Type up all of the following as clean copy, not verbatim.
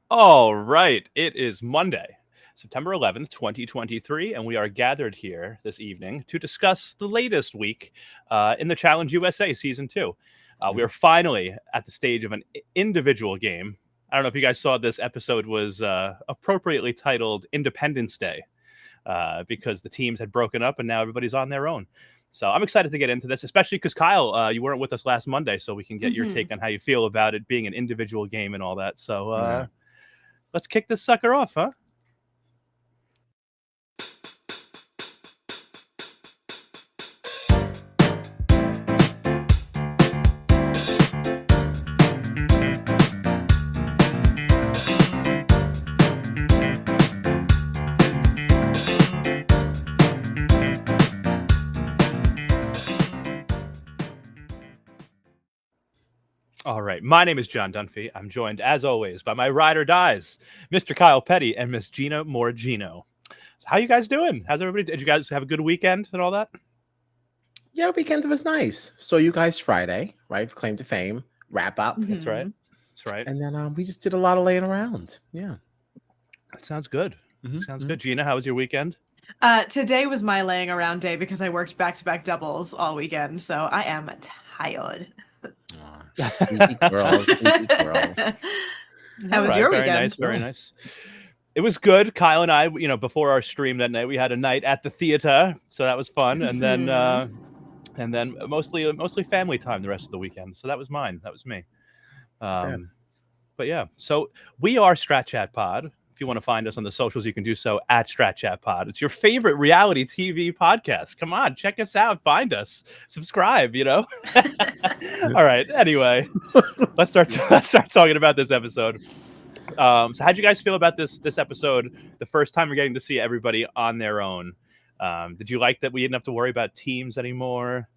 All right. It is Monday, September 11th, 2023, and we are gathered here this evening to discuss the latest week in the Challenge USA Season 2. We are finally at the stage of an individual game. I don't know if you guys saw this episode was appropriately titled Independence Day because the teams had broken up and now everybody's on their own. So I'm excited to get into this, especially because Kyle, you weren't with us last Monday, so we can get your take on how you feel about it being an individual game and all that. So let's kick this sucker off, huh? All right. My name is John Dunphy. I'm joined, as always, by my ride or dies, Mr. Kyle Petty and Miss Gina Morgino. So how you guys doing? How's everybody? Did you guys have a good weekend and all that? Yeah, weekend was nice. So you guys Friday, right? Claim to fame, wrap up. That's right. That's right. And then we just did a lot of laying around. Yeah. That sounds good. Sounds good. Gina, how was your weekend? Today was my laying around day because I worked back-to-back doubles all weekend. So I am tired. Sleepy girl, sleepy girl. How was your weekend? Very nice, very nice. It was good. Kyle and I, before our stream that night, we had a night at the theater, so that was fun. And then mostly family time the rest of the weekend. So that was mine. That was me. But yeah, so we are Strat Chat Pod. If you want to find us on the socials, you can do so at Strat Chat Pod. It's your favorite reality TV podcast. Come on, check us out, find us, subscribe. All right. Anyway, let's start talking about this episode. So, how'd you guys feel about this episode? The first time we're getting to see everybody on their own. Did you like that we didn't have to worry about teams anymore?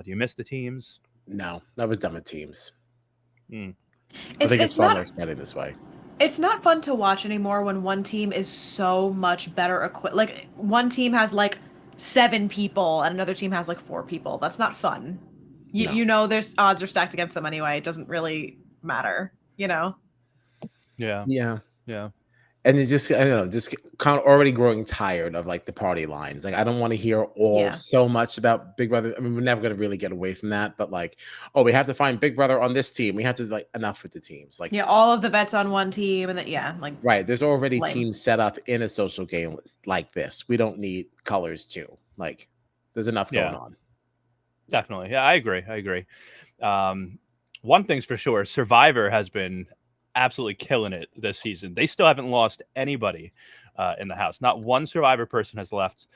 Do you miss the teams? No, I was done with teams. I think it's far more exciting this way. It's not fun to watch anymore when one team is so much better equipped. Like one team has like 7 people and another team has like 4 people. That's not fun. There's odds are stacked against them anyway. It doesn't really matter, Yeah. And it's just, I don't know, just kind of already growing tired of like the party lines. Like, I don't want to hear so much about Big Brother. I mean, we're never going to really get away from that. But like, we have to find Big Brother on this team. We have to enough with the teams. Like, all of the bets on one team. And then, right. There's already teams set up in a social game like this. We don't need colors too. Like, there's enough going on. Definitely. Yeah, I agree. One thing's for sure. Survivor has been absolutely killing it this season. They still haven't lost anybody in the house. Not one Survivor person has left.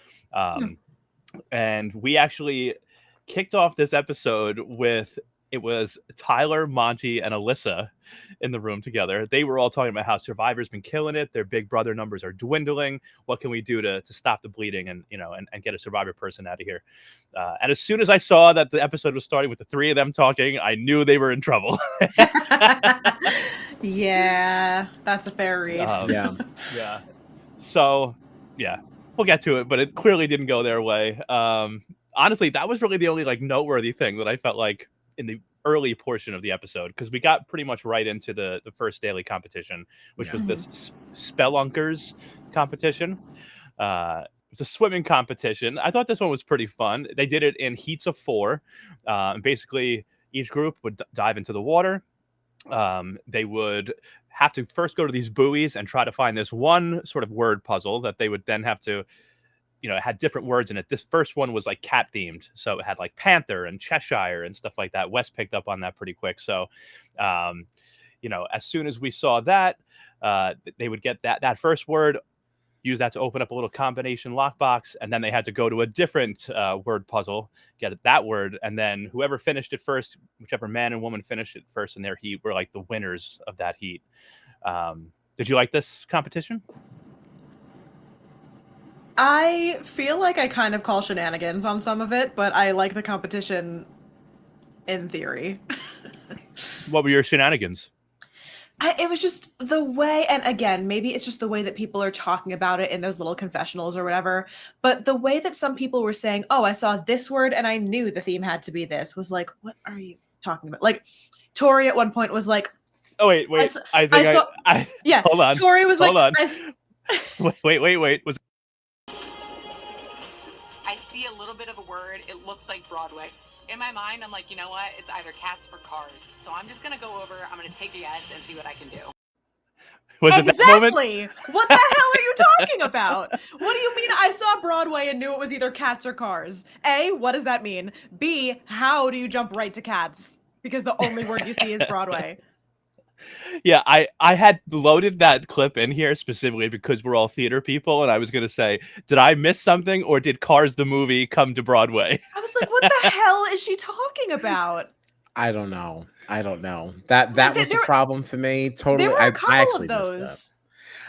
And we actually kicked off this episode with, it was Tyler, Monty, and Alyssa in the room together. They were all talking about how Survivor's been killing it. Their Big Brother numbers are dwindling. What can we do to stop the bleeding and get a Survivor person out of here? And as soon as I saw that the episode was starting with the 3 of them talking, I knew they were in trouble. Yeah, that's a fair read. Yeah. So, we'll get to it, but it clearly didn't go their way. Honestly, that was really the only noteworthy thing that I felt like in the early portion of the episode, because we got pretty much right into the first daily competition, which was this Spelunkers competition. It's a swimming competition. I thought this one was pretty fun. They did it in heats of 4. Basically, each group would dive into the water. They would have to first go to these buoys and try to find this one sort of word puzzle that they would then have to, it had different words in it. This first one was like cat themed. So it had like Panther and Cheshire and stuff like that. Wes picked up on that pretty quick. So, as soon as we saw that, they would get that first word, use that to open up a little combination lockbox, and then they had to go to a different word puzzle, get that word, and then whoever finished it first, whichever man and woman finished it first in their heat, were like the winners of that heat. Did you like this competition? I feel like I kind of call shenanigans on some of it, but I like the competition in theory. What were your shenanigans? It was just the way, and again, maybe it's just the way that people are talking about it in those little confessionals or whatever, but the way that some people were saying, oh, I saw this word and I knew the theme had to be this, was like, what are you talking about? Like, Tori at one point was like, Oh wait. I think yeah. Hold on. Tori was Hold like, on. Wait. I see a little bit of a word. It looks like Broadway. In my mind, I'm like, you know what? It's either cats or cars. So I'm just going to go over. I'm going to take a guess and see what I can do. Was it that moment? Exactly. What the hell are you talking about? What do you mean I saw Broadway and knew it was either cats or cars? A, what does that mean? B, how do you jump right to cats? Because the only word you see is Broadway. Yeah, I had loaded that clip in here specifically because we're all theater people, and I was going to say, did I miss something, or did Cars the movie come to Broadway? I was like, what the hell is she talking about? I don't know. That was a problem for me. Totally. There were a couple I actually of those.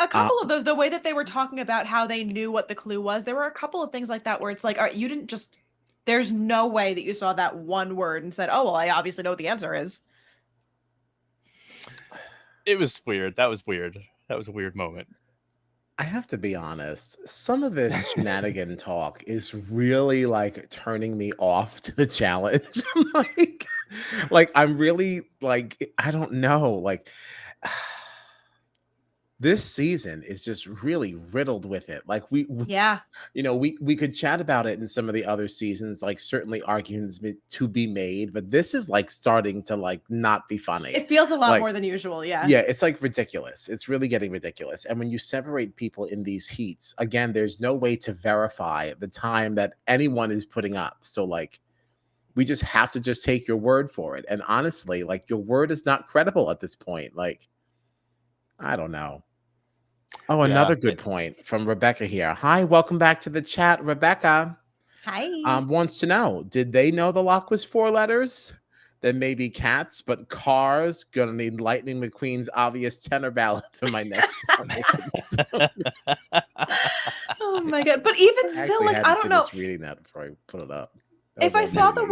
A couple of those. The way that they were talking about how they knew what the clue was, there were a couple of things like that where it's like, all right, you didn't just. There's no way that you saw that one word and said, "Oh well, I obviously know what the answer is." It was weird. That was weird. That was a weird moment. I have to be honest. Some of this shenanigan talk is really like turning me off to the challenge. like I'm really like I don't know. Like this season is just really riddled with it. Like we we could chat about it in some of the other seasons, like certainly arguments to be made, but this is like starting to like not be funny. It feels a lot more than usual. Yeah, it's like ridiculous. It's really getting ridiculous. And when you separate people in these heats, again, there's no way to verify the time that anyone is putting up. So like we just have to just take your word for it. And honestly, like your word is not credible at this point. Like I don't know. Oh, another good point from Rebecca here. Hi, welcome back to the chat, Rebecca. Hi. Wants to know, did they know the lock was 4 letters? Then maybe cats, but cars. Gonna need Lightning McQueen's obvious tenor ballad for my next Oh my god! But even still, like I don't know. Reading that before I put it up. If I saw the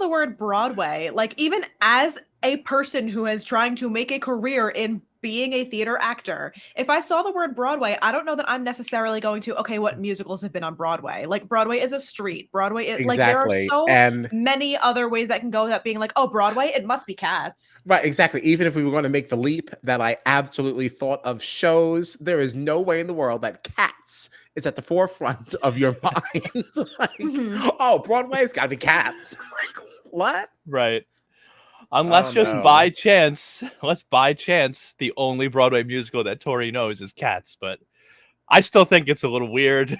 word Broadway, like even as a person who is trying to make a career in being a theater actor, if I saw the word Broadway, I don't know that I'm necessarily going to, okay, what musicals have been on Broadway? Like Broadway is a street. Broadway is like there are so many other ways that can go without being like, oh, Broadway, it must be Cats. Right, exactly. Even if we were going to make the leap that I absolutely thought of shows, there is no way in the world that Cats is at the forefront of your mind. Like, oh, Broadway's got to be Cats. Like, what? Right. Unless by chance, the only Broadway musical that Tori knows is Cats, but I still think it's a little weird.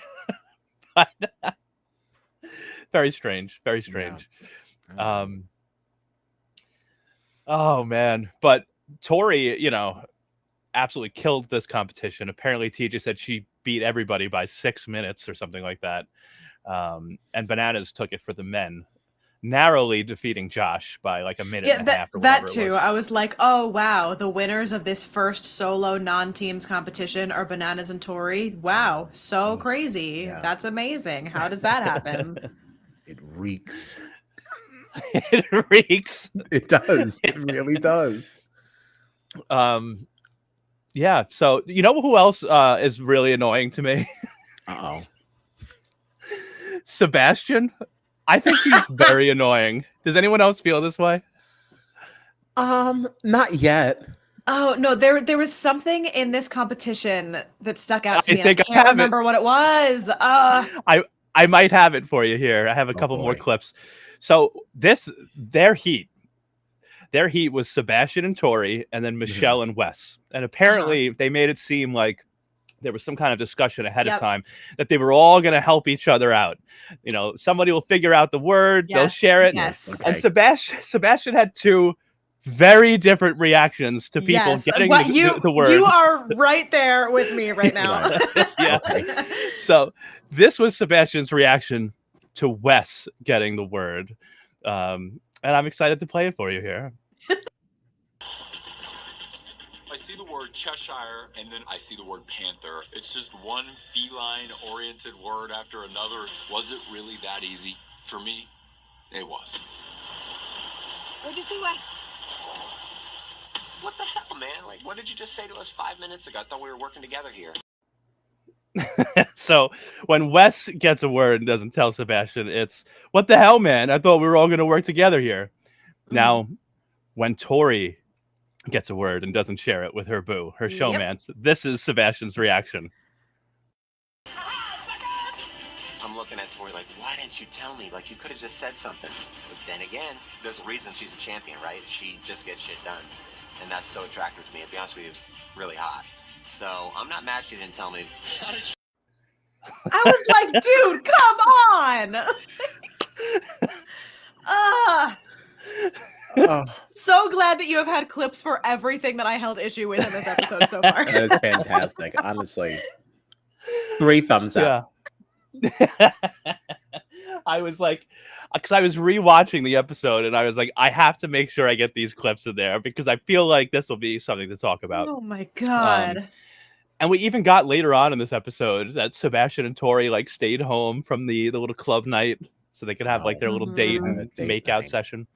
Very strange. Very strange. Yeah. Oh man. But Tori, absolutely killed this competition. Apparently TJ said she beat everybody by 6 minutes or something like that. And Bananas took it for the men, narrowly defeating Josh by like a minute and a half. That too. I was like, oh wow, the winners of this first solo non-teams competition are Bananas and Tori. Wow, so crazy. Yeah. That's amazing. How does that happen? It reeks. It reeks. It does. It really does. Yeah. So you know who else is really annoying to me? Uh-oh. Sebastian. I think he's very annoying. Does anyone else feel this way? Not yet. Oh no, there was something in this competition that stuck out to me. I can't remember what it was. I might have it for you here. I have a couple more clips. So their heat was Sebastian and Tori, and then Michelle and Wes. And apparently they made it seem like there was some kind of discussion ahead of time that they were all going to help each other out. Somebody will figure out the word, they'll share it. Yes. Okay. And Sebastian had 2 very different reactions to people getting the word. You are right there with me right now. Yeah. Okay. So this was Sebastian's reaction to Wes getting the word. And I'm excited to play it for you here. I see the word Cheshire, and then I see the word panther. It's just one feline-oriented word after another. Was it really that easy? For me, it was. What did you do? What the hell, man? Like, what did you just say to us 5 minutes ago? I thought we were working together here. So when Wes gets a word and doesn't tell Sebastian, it's, what the hell, man? I thought we were all going to work together here. Now, when Tori gets a word and doesn't share it with her boo, her Yep. showmance. This is Sebastian's reaction. I'm looking at Tori like, why didn't you tell me? Like, you could have just said something. But then again, there's a reason she's a champion, right? She just gets shit done. And that's so attractive to me. To be honest with you, it was really hot. So I'm not mad she didn't tell me. I was like, dude, come on. So glad that you have had clips for everything that I held issue with in this episode so far. That is fantastic, honestly. 3 thumbs up. Yeah. I was like, because I was rewatching the episode and I was like, I have to make sure I get these clips in there because I feel like this will be something to talk about. Oh my God. And we even got later on in this episode that Sebastian and Tori like stayed home from the little club night so they could have like their little date and make out session.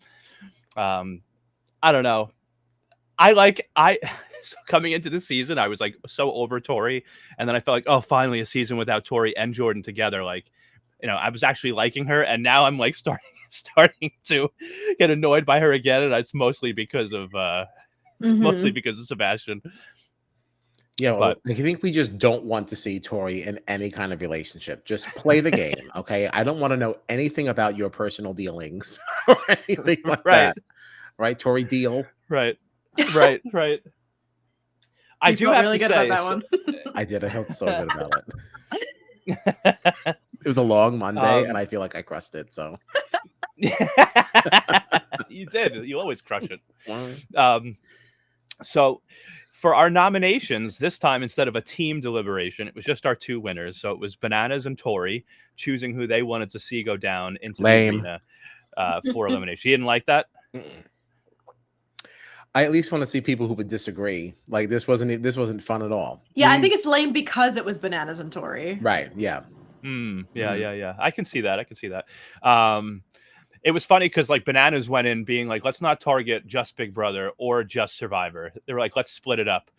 I don't know. So coming into the season, I was like so over Tori, and then I felt like, oh, finally a season without Tori and Jordan together. Like, you know, I was actually liking her, and now I'm like starting to get annoyed by her again, and it's mostly because of Sebastian. Yeah, well, I think we just don't want to see Tori in any kind of relationship. Just play the game, okay? I don't want to know anything about your personal dealings or anything like that. Right, Tori deal. Right. I do felt have really to good say, about that one. I did. I felt so good about it. It was a long Monday, and I feel like I crushed it. So you did. You always crush it. So for our nominations this time, instead of a team deliberation, it was just our 2 winners. So it was Bananas and Tori choosing who they wanted to see go down into the arena for elimination. You didn't like that? I at least want to see people who would disagree. Like this wasn't fun at all. Yeah, I think it's lame because it was Bananas and Tori. Right. Yeah. Yeah. I can see that. It was funny because like Bananas went in being like, let's not target just Big Brother or just Survivor. They were like, let's split it up.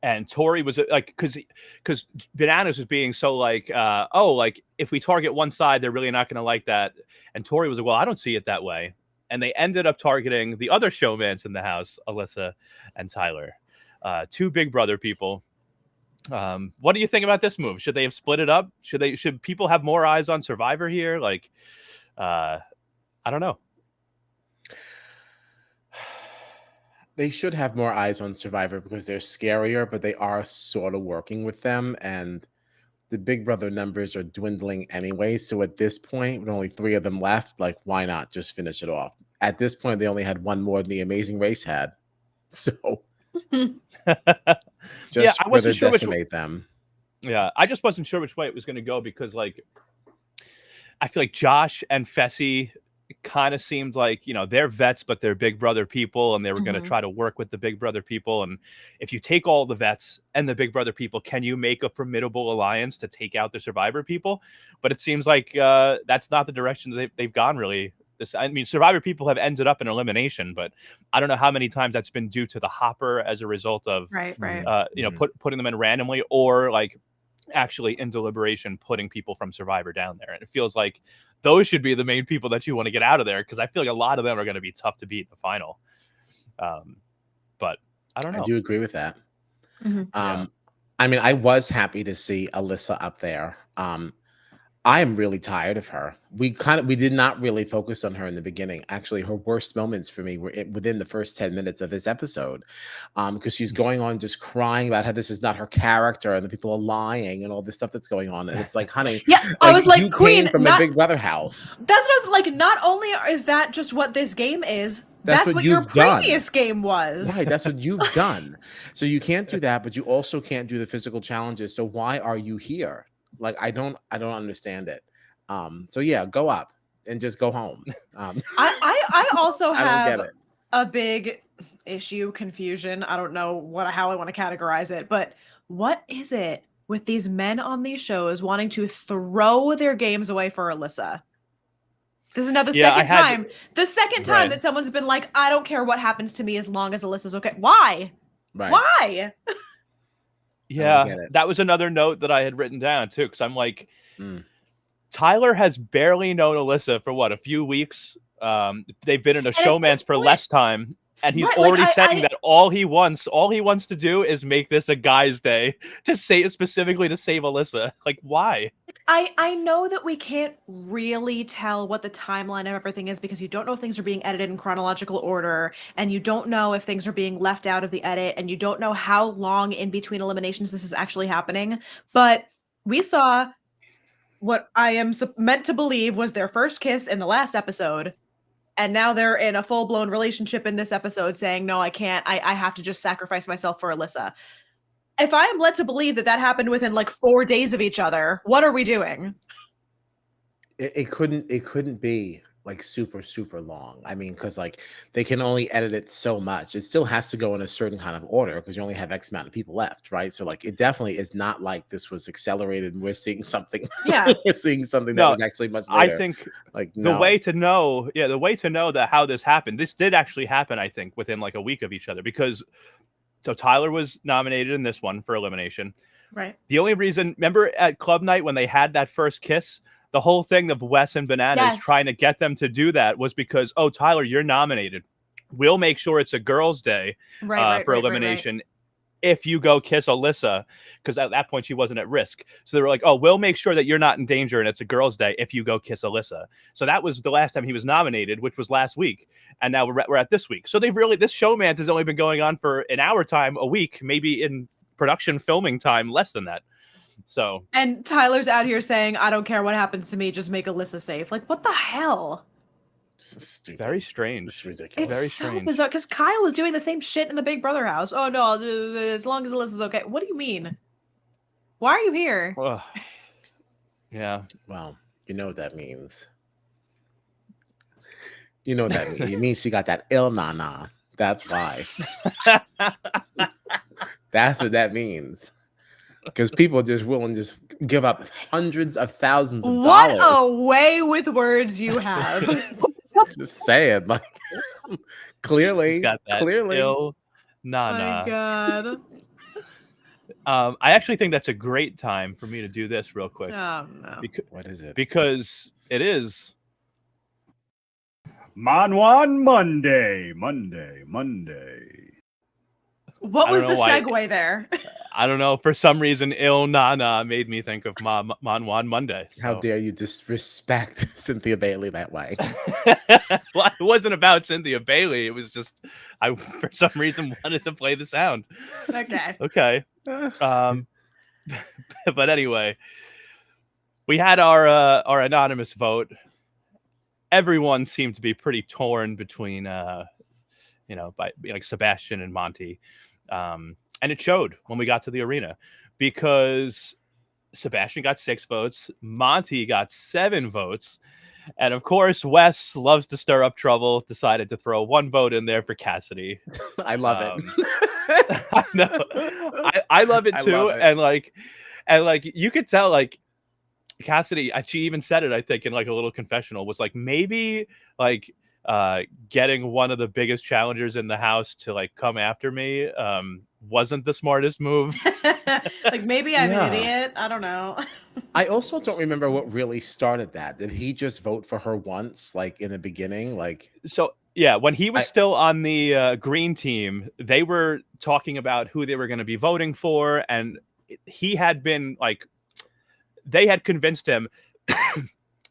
And Tori was like, because Bananas was being so like, like if we target one side, they're really not going to like that. And Tori was like, well, I don't see it that way. And they ended up targeting the other showmans in the house, Alyssa and Tyler, 2 Big Brother people. What do you think about this move? Should they have split it up? Should people have more eyes on Survivor here? Like, I don't know. They should have more eyes on Survivor because they're scarier, but they are sort of working with them, and the Big Brother numbers are dwindling anyway. So at this point, with only 3 of them left, like, why not just finish it off? At this point, they only had 1 more than the Amazing Race had. So just further decimate them. Yeah, I just wasn't sure which way it was going to go because, like, I feel like Josh and Fessy kind of seemed like, you know, they're vets, but they're Big Brother people, and they were going to try to work with the Big Brother people. And if you take all the vets and the Big Brother people, can you make a formidable alliance to take out the Survivor people? But it seems like that's not the direction they've gone, really. I mean, Survivor people have ended up in elimination, but I don't know how many times that's been due to the hopper as a result of, putting them in randomly, or like actually in deliberation putting people from Survivor down there. And it feels like those should be the main people that you want to get out of there, because I feel like a lot of them are going to be tough to beat in the final. But I don't know. I do agree with that. I mean, I was happy to see Alyssa up there. I am really tired of her. We did not really focus on her in the beginning. Actually, her worst moments for me were within the first 10 minutes of this episode, because she's going on just crying about how this is not her character and the people are lying and all this stuff that's going on. And it's like, honey, I was like, you Queen, came from a Big Brother house. That's what I was like. Not only is that just what this game is, that's what your previous game was. Right, that's what you've done. So you can't do that, but you also can't do the physical challenges. So why are you here? Like, I don't understand it. So yeah, go up and just go home. I also I don't have get it. a big issue, confusion. I don't know how I want to categorize it, but what is it with these men on these shows wanting to throw their games away for Alyssa? This is now the second time. The second time that someone's been like, I don't care what happens to me as long as Alyssa's okay. Why? Right. Why? Yeah, that was another note that I had written down too, because I'm like, Tyler has barely known Alyssa for what, a few weeks. They've been in a showmance for less time. And he's Right, already like, saying that all he wants to do is make this a guy's day specifically to save Alyssa. Like, why? I know that we can't really tell what the timeline of everything is because you don't know if things are being edited in chronological order, and you don't know if things are being left out of the edit, and you don't know how long in between eliminations this is actually happening. But we saw what I am meant to believe was their first kiss in the last episode. And now they're in a full-blown relationship in this episode saying, no, I can't. I have to just sacrifice myself for Alyssa. If I am led to believe that happened within like 4 days of each other, what are we doing? It couldn't be like super long. I mean, because like they can only edit it so much. It still has to go in a certain kind of order because you only have X amount of people left, right? So like it definitely is not like this was accelerated and we're seeing something. Yeah. We're seeing something that was actually much later. I think like the way to know that how this happened, this did actually happen, I think, within like a week of each other, because so Tyler was nominated in this one for elimination. Right. The only reason, remember at club night when they had that first kiss, the whole thing of Wes and Bananas trying to get them to do that was because, oh, Tyler, you're nominated. We'll make sure it's a girls' day for elimination if you go kiss Alyssa, because at that point she wasn't at risk. So they were like, oh, we'll make sure that you're not in danger and it's a girls' day if you go kiss Alyssa. So that was the last time he was nominated, which was last week. And now we're at this week. So they've really, this showmance has only been going on for an hour time a week, maybe in production filming time, less than that. So, and Tyler's out here saying, I don't care what happens to me, just make Alyssa safe. Like, what the hell? Stupid. Very strange. It's ridiculous. It's Very so strange. bizarre because Kyle was doing the same shit in the Big Brother house. Oh no, I'll do it as long as Alyssa's okay. What do you mean? Why are you here? Yeah. Well, you know what that means. You know what that means. It means she got that ill nana. That's why. That's what that means. Because people just willing to just give up hundreds of thousands of dollars. What a way with words you have. Just saying, like clearly, got that clearly. Ill, Oh my God. I actually think that's a great time for me to do this real quick. Oh no. What is it? Because it is Manwan Monday. What was don't the know why- segue there? I don't know. For some reason, Il Nana made me think of Manwan Monday. So. How dare you disrespect Cynthia Bailey that way? Well, it wasn't about Cynthia Bailey. It was just I, for some reason, wanted to play the sound. Okay. Okay. But anyway, we had our anonymous vote. Everyone seemed to be pretty torn between, by like Sebastian and Monty. And it showed when we got to the arena, because Sebastian got 6 votes, Monty got 7 votes, and of course Wes loves to stir up trouble, decided to throw 1 vote in there for Cassidy. I love it. I know. I love it too. Love it. And like you could tell, like Cassidy, she even said it, I think, in like a little confessional, was like, maybe like getting one of the biggest challengers in the house to like come after me wasn't the smartest move. Like maybe I'm an idiot. I don't know. I also don't remember what really started that. Did he just vote for her once, like in the beginning? Like, so yeah, when he was still on the green team, they were talking about who they were going to be voting for, and he had been like, they had convinced him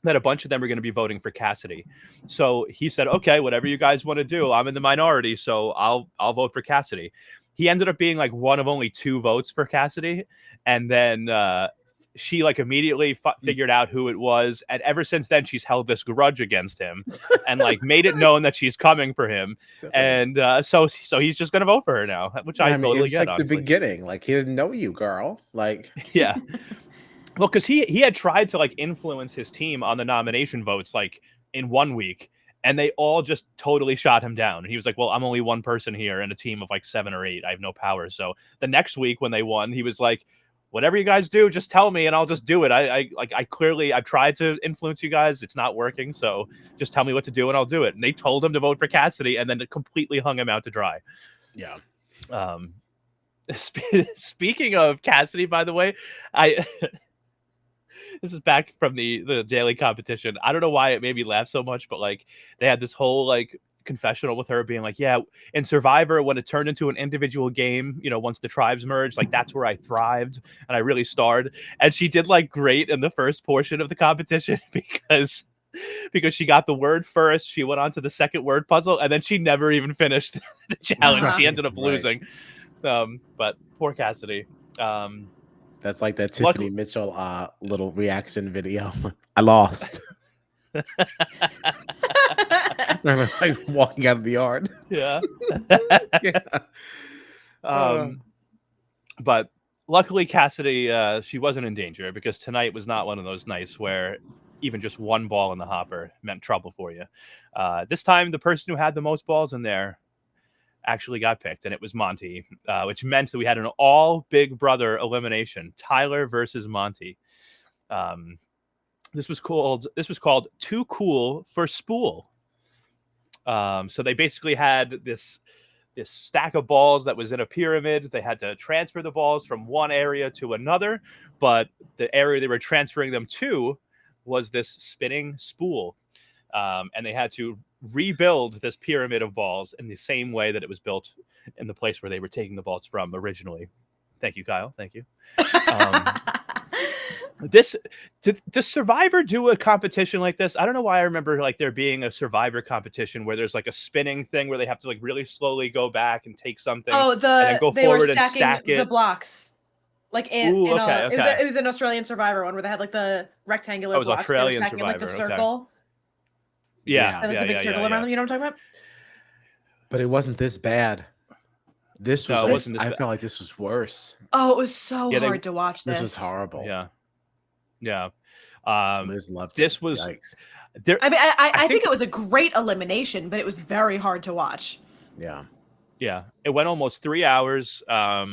that a bunch of them were going to be voting for Cassidy. So he said, okay, whatever you guys want to do, I'm in the minority, so I'll vote for Cassidy. He ended up being like one of only 2 votes for Cassidy. And then she like immediately figured out who it was. And ever since then, she's held this grudge against him and like made it known that she's coming for him. And so he's just going to vote for her now, which I totally get. Like honestly. The beginning, like he didn't know you, girl. Like, yeah. Well, because he had tried to like influence his team on the nomination votes like in 1 week, and they all just totally shot him down. And he was like, well, I'm only one person here in a team of like 7 or 8. I have no power. So the next week when they won, he was like, whatever you guys do, just tell me and I'll just do it. I've tried to influence you guys. It's not working. So just tell me what to do and I'll do it. And they told him to vote for Cassidy and then it completely hung him out to dry. Yeah. Speaking of Cassidy, by the way, this is back from the daily competition. I don't know why it made me laugh so much, but like they had this whole like confessional with her being like, yeah, in Survivor, when it turned into an individual game, once the tribes merged, like that's where I thrived and I really starred. And she did like great in the first portion of the competition because she got the word first. She went on to the second word puzzle, and then she never even finished the challenge. She ended up losing. But poor Cassidy. That's like that Tiffany Mitchell little reaction video. I lost. Remember, like walking out of the yard. Yeah. But luckily, Cassidy, she wasn't in danger because tonight was not one of those nights where even just one ball in the hopper meant trouble for you. This time, the person who had the most balls in there actually got picked, and it was Monty, which meant that we had an all Big Brother elimination: Tyler versus Monty. This was called Too Cool for Spool. So they basically had this stack of balls that was in a pyramid. They had to transfer the balls from one area to another, but the area they were transferring them to was this spinning spool. And they had to rebuild this pyramid of balls in the same way that it was built in the place where they were taking the balls from originally. Thank you, Kyle. Thank you. Does Survivor do a competition like this? I don't know why I remember like there being a Survivor competition where there's like a spinning thing where they have to like really slowly go back and take something. Oh, and then go they forward were stacking and stack it. the blocks. Like it was an Australian Survivor one where they had like the rectangular blocks. Australian they were stacking Survivor, like the circle. Yeah. The big circle around them. You know what I'm talking about? But it wasn't this bad. This was. I felt like this was worse. Oh, it was so hard to watch. This was horrible. Yeah. Liz loved this. It. Was. Yikes. I think it was a great elimination, but it was very hard to watch. Yeah. It went almost 3 hours. I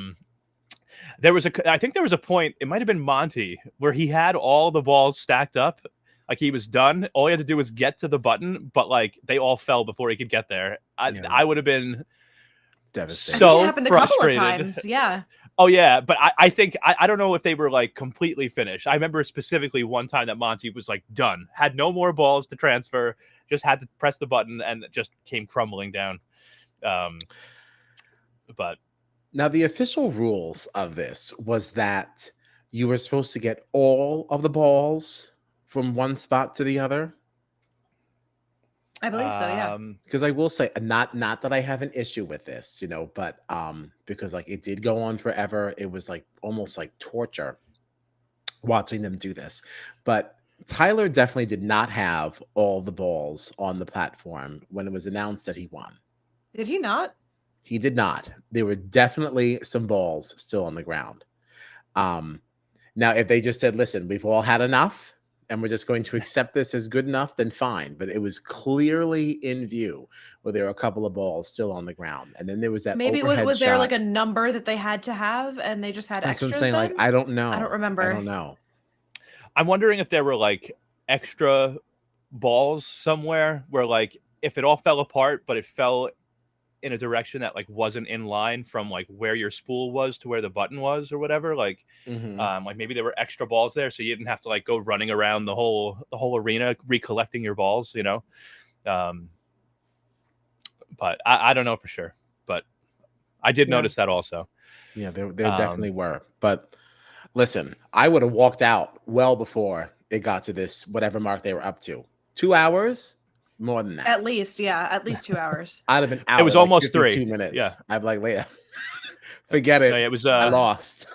think there was a point, it might have been Monty, where he had all the balls stacked up. Like he was done. All he had to do was get to the button, but like they all fell before he could get there. I would have been devastated. So it happened frustrated. A couple of times. Yeah. Oh yeah, but I think I don't know if they were like completely finished. I remember specifically one time that Monty was like done, had no more balls to transfer, just had to press the button and it just came crumbling down. But now the official rules of this was that you were supposed to get all of the balls from one spot to the other. I believe so, yeah. Because I will say, not that I have an issue with this, but because like it did go on forever. It was like almost like torture watching them do this. But Tyler definitely did not have all the balls on the platform when it was announced that he won. Did he not? He did not. There were definitely some balls still on the ground. Now, if they just said, listen, we've all had enough, and we're just going to accept this as good enough, then fine. But it was clearly in view where there were a couple of balls still on the ground. And then there was that maybe overhead was there shot. like a number that they had to have and they just had That's extras what I'm saying. then? Like, I don't know. I don't remember. I don't know. I'm wondering if there were like extra balls somewhere where like if it all fell apart, but it fell in a direction that like wasn't in line from like where your spool was to where the button was or whatever, like like maybe there were extra balls there so you didn't have to like go running around the whole arena recollecting your balls, but I don't know for sure, but I did notice that also. Yeah, there definitely were. But listen, I would have walked out well before it got to this whatever mark they were up to. 2 hours. More than that. At least 2 hours. I'd have been out. It was almost 2 3 minutes. Yeah. I'd be like, later. Forget it. No, it was I lost.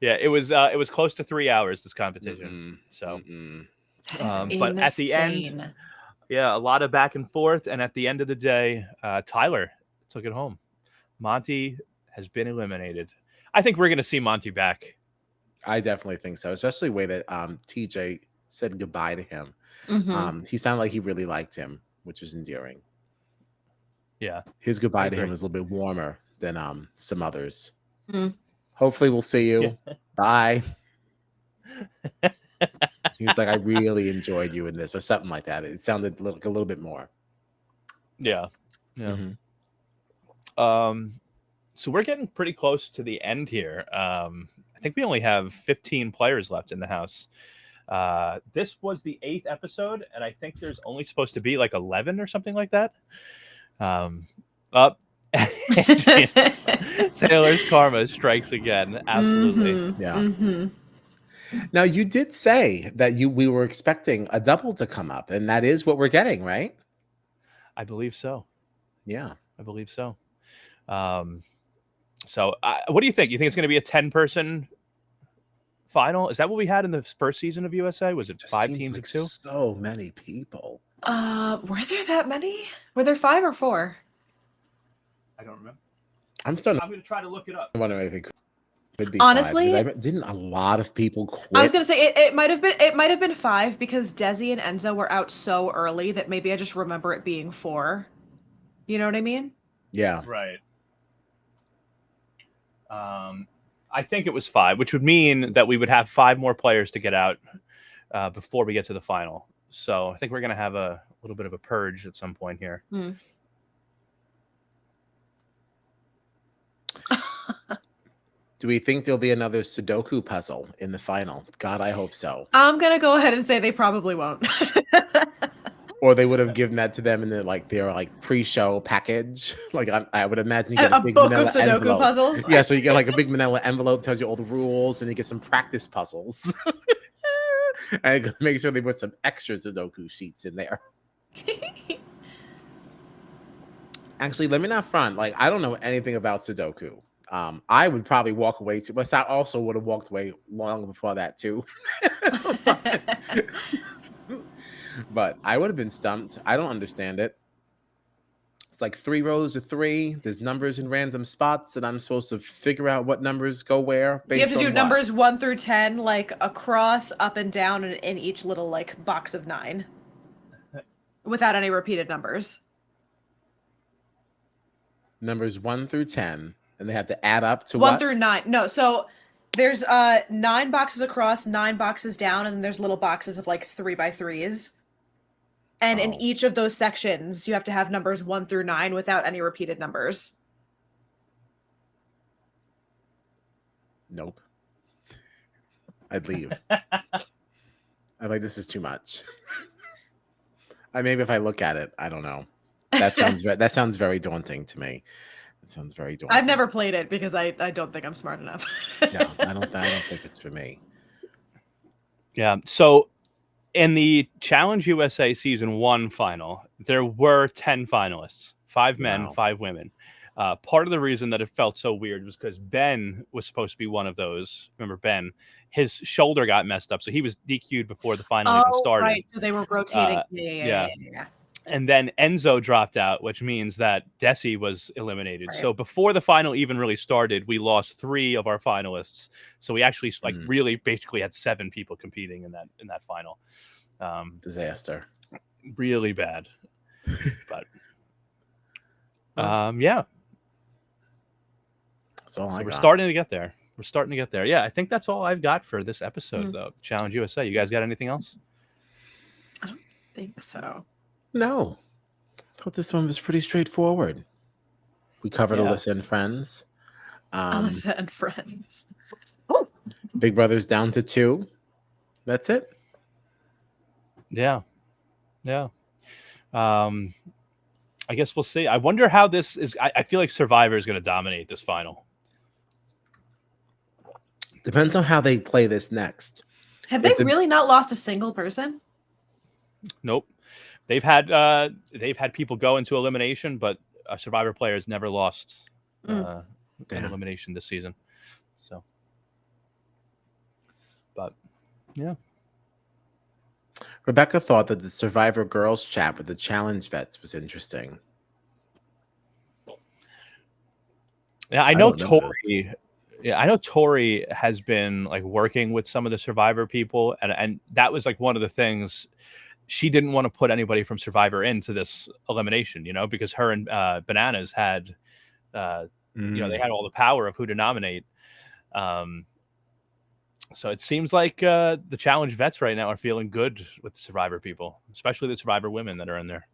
Yeah, it was close to 3 hours, this competition. So but at the end, a lot of back and forth, and at the end of the day, Tyler took it home. Monty has been eliminated. I think we're gonna see Monty back. I definitely think so, especially the way that TJ said goodbye to him. He sounded like he really liked him, which was endearing. Yeah, his goodbye to him was a little bit warmer than some others. Hopefully we'll see you. Bye. He was like, I really enjoyed you in this, or something like that. It sounded like a little bit more. Yeah. So we're getting pretty close to the end here. I think we only have 15 players left in the house. This was the 8th episode, and I think there's only supposed to be like 11 or something like that. Up. Taylor's karma strikes again. Absolutely. Mm-hmm. Yeah. Mm-hmm. Now, you did say that we were expecting a double to come up, and that is what we're getting, right? I believe so. Yeah. I believe so. So what do you think? You think it's going to be a 10-person final? Is that what we had in the first season of USA? Was it 5 teams like of 2? So many people. Were there that many? Were there 5 or 4? I don't remember. I'm going to try to look it up. I wonder if it could be Honestly, 5, didn't a lot of people quit? I was gonna say it might have been 5 because Desi and Enzo were out so early that maybe I just remember it being 4. You know what I mean? Yeah. Right. I think it was 5, which would mean that we would have 5 more players to get out before we get to the final. So I think we're going to have a little bit of a purge at some point here. Do we think there'll be another Sudoku puzzle in the final? God, I hope so. I'm gonna go ahead and say they probably won't. Or they would have given that to them in their pre-show package. Like I would imagine you get a big book manila of Sudoku envelope. puzzles. Yeah, so you get like a big manila envelope, tells you all the rules, and you get some practice puzzles. And make sure they put some extra Sudoku sheets in there. Actually, let me not front. Like, I don't know anything about Sudoku. I would probably walk away too, but I also would have walked away long before that too. But I would have been stumped. I don't understand it. It's like 3 rows of 3. There's numbers in random spots, and I'm supposed to figure out what numbers go where. You have to do numbers 1 through 10, like across, up and down, and in each little like box of 9, without any repeated numbers. Numbers 1 through 10, and they have to add up to 1 through 9. No, so there's 9 boxes across, 9 boxes down, and then there's little boxes of like 3x3s. And in each of those sections, you have to have numbers 1 through 9 without any repeated numbers. Nope. I'd leave. I'm like, this is too much. Maybe if I look at it, I don't know. That sounds very daunting to me. It sounds very daunting. I've never played it because I don't think I'm smart enough. No, I don't think it's for me. Yeah. So in the Challenge USA Season 1 final, there were 10 finalists, 5 men, 5 women. Part of the reason that it felt so weird was because Ben was supposed to be one of those. Remember Ben? His shoulder got messed up, so he was DQ'd before the final even started. Right. So they were rotating. Yeah. And then Enzo dropped out, which means that Desi was eliminated. Right. So before the final even really started, we lost 3 of our finalists. So we actually really basically had 7 people competing in that final. Disaster. Really bad. But yeah. That's all I got. We're starting to get there. Yeah, I think that's all I've got for this episode though. Challenge USA. You guys got anything else? I don't think so. No. I thought this one was pretty straightforward. We covered Alyssa and Friends. Alyssa and Friends. Big Brother's down to 2. That's it. Yeah. I guess we'll see. I wonder how this is. I feel like Survivor is going to dominate this final. Depends on how they play this next. Have they really not lost a single person? Nope. They've had people go into elimination, but a Survivor player has never lost an elimination this season. So, but yeah. Rebecca thought that the Survivor Girls chat with the challenge vets was interesting. Yeah, I know Tori. Yeah, I know Tori has been like working with some of the Survivor people, and that was like one of the things. She didn't want to put anybody from Survivor into this elimination, because her and Bananas had, they had all the power of who to nominate. So it seems like the challenge vets right now are feeling good with the Survivor people, especially the Survivor women that are in there.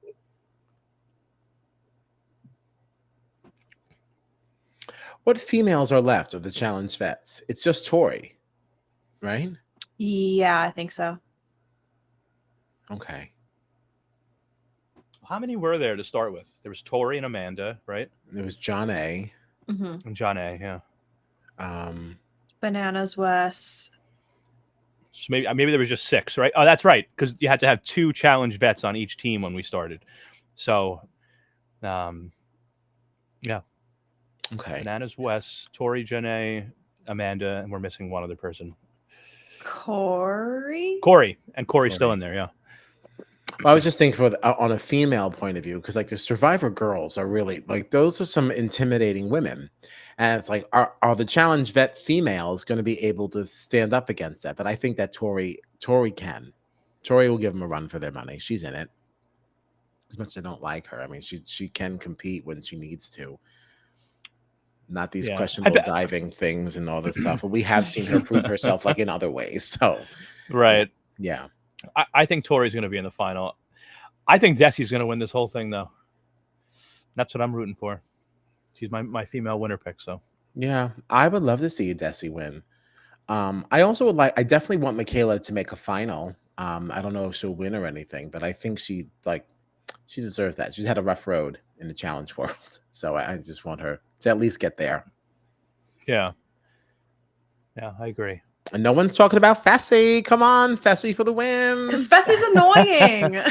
What females are left of the challenge vets? It's just Tori, right? Yeah, I think so. Okay. How many were there to start with? There was Tori and Amanda, right? There was John A. Mm-hmm. And John A. Yeah. Bananas Wes. So maybe there was just 6, right? Oh, that's right, because you had to have 2 challenge vets on each team when we started. So, yeah. Okay. Bananas Wes, Tori, Janae, Amanda, and we're missing one other person. Corey? And Corey's still in there, yeah. Well, I was just thinking on a female point of view, because like the Survivor girls are really like those are some intimidating women, and it's like are the challenge vet females going to be able to stand up against that? But I think that Tori can. Tori will give them a run for their money. She's in it. As much as I don't like her, I mean she can compete when she needs to. Not these questionable diving things and all this stuff. But we have seen her prove herself like in other ways. So right, yeah. I think Tori's going to be in the final. I think Desi's going to win this whole thing, though. That's what I'm rooting for. She's my female winner pick. So yeah, I would love to see Desi win. I also would I definitely want Michaela to make a final. I don't know if she'll win or anything, but I think she deserves that. She's had a rough road in the challenge world, so I just want her to at least get there. Yeah, I agree. And no one's talking about Fessy. Come on, Fessy for the win. Because Fessy's annoying.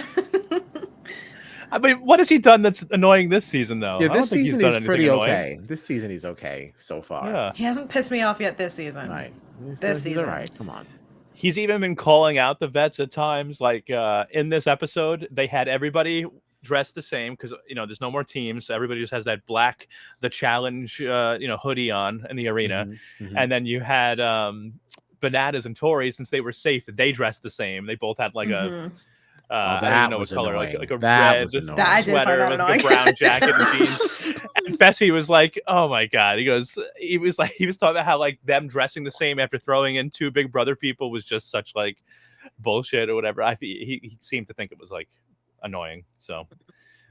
I mean, what has he done that's annoying this season, though? Yeah, this season he's pretty annoying. okay. This season he's okay so far. Yeah. He hasn't pissed me off yet this season. Right. He's all right. Come on. He's even been calling out the vets at times. Like in this episode, they had everybody dressed the same because there's no more teams. So everybody just has that black, the challenge, hoodie on in the arena, and then you had Bananas and Tori. Since they were safe, they dressed the same. They both had like a. I don't know what color, like a red sweater with a brown jacket and jeans. And Fessy was like, "Oh my god!" He was talking about how like them dressing the same after throwing in 2 Big Brother people was just such like bullshit or whatever. He seemed to think it was like annoying. So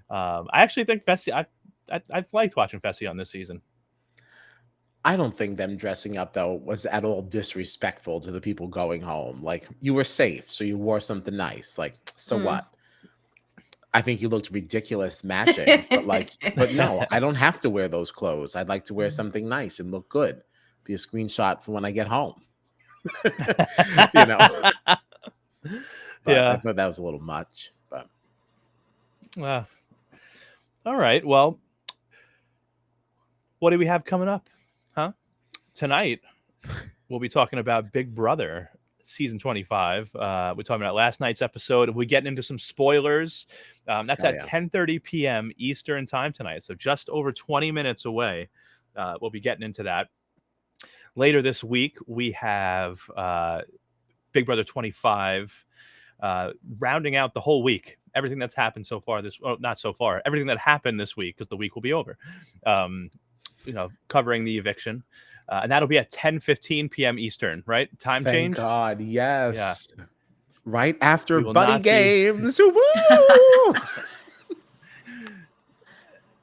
I actually think Fessy. I've liked watching Fessy on this season. I don't think them dressing up though was at all disrespectful to the people going home. Like you were safe, so you wore something nice. Like so what? I think you looked ridiculous matching, but no, I don't have to wear those clothes. I'd like to wear something nice and look good. Be a screenshot for when I get home. Yeah, I thought that was a little much, but all right. Well, what do we have coming up? Tonight, we'll be talking about Big Brother season 25. We're talking about last night's episode. We're getting into some spoilers. That's at 10:30 p.m. Eastern time tonight. So just over 20 minutes away. We'll be getting into that. Later this week, we have Big Brother 25 rounding out the whole week. Everything that's happened so far not so far. Everything that happened this week because the week will be over. Covering the eviction. And that'll be at 10:15 p.m. Eastern, right? Time change? Thank God, yes. Yeah. Right after Buddy Games. Woo!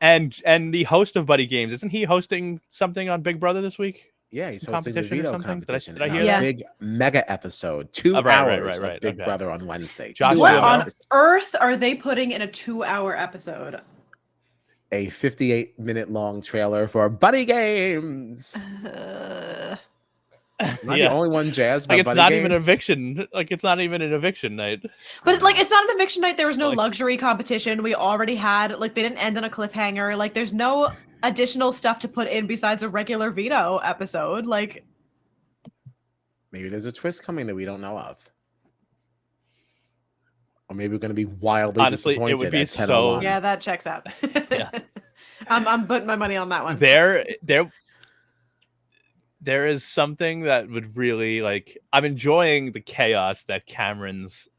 And the host of Buddy Games, isn't he hosting something on Big Brother this week? Yeah, he's hosting the veto competition. Did I hear that? Big mega episode. 2 hours of Big Brother on Wednesday. What on earth are they putting in a 2-hour episode? A 58-minute long trailer for Buddy Games. Not the only one jazzed by it's Buddy not Games. even an eviction. Like it's not even an eviction night. But like it's not an eviction night. There was no luxury competition. We already had they didn't end on a cliffhanger. Like there's no additional stuff to put in besides a regular veto episode. Like maybe there's a twist coming that we don't know of. Or maybe we're going to be wildly disappointed. It would be so. Yeah, that checks out. Yeah. I'm putting my money on that one. There is something that would really I'm enjoying the chaos that Cameron's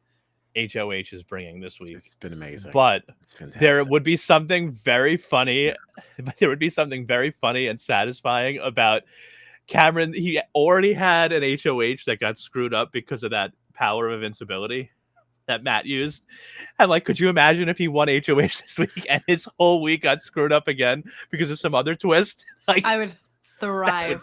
HOH is bringing this week. It's been amazing. But it's fantastic. There would be something very funny. There would be something very funny and satisfying about Cameron. He already had an HOH that got screwed up because of that power of invincibility that Matt used. And could you imagine if he won HOH this week and his whole week got screwed up again because of some other twist? I would thrive.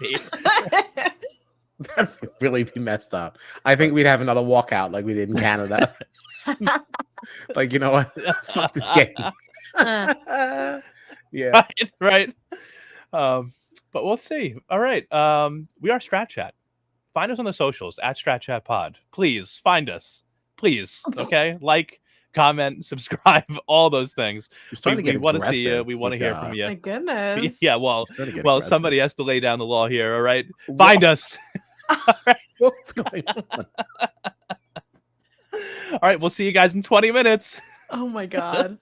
That would really be messed up. I think we'd have another walkout like we did in Canada. Like, you know what? Fuck this game. Yeah. Right. But we'll see. All right. We are Strat Chat. Find us on the socials at Strat Chat Pod. Please find us. Please. Okay. Like, comment, subscribe, all those things. We want to see you. We want to hear from you. My goodness. Yeah. Well, somebody has to lay down the law here. All right. Find us. All right. What's going on? All right. We'll see you guys in 20 minutes. Oh my God.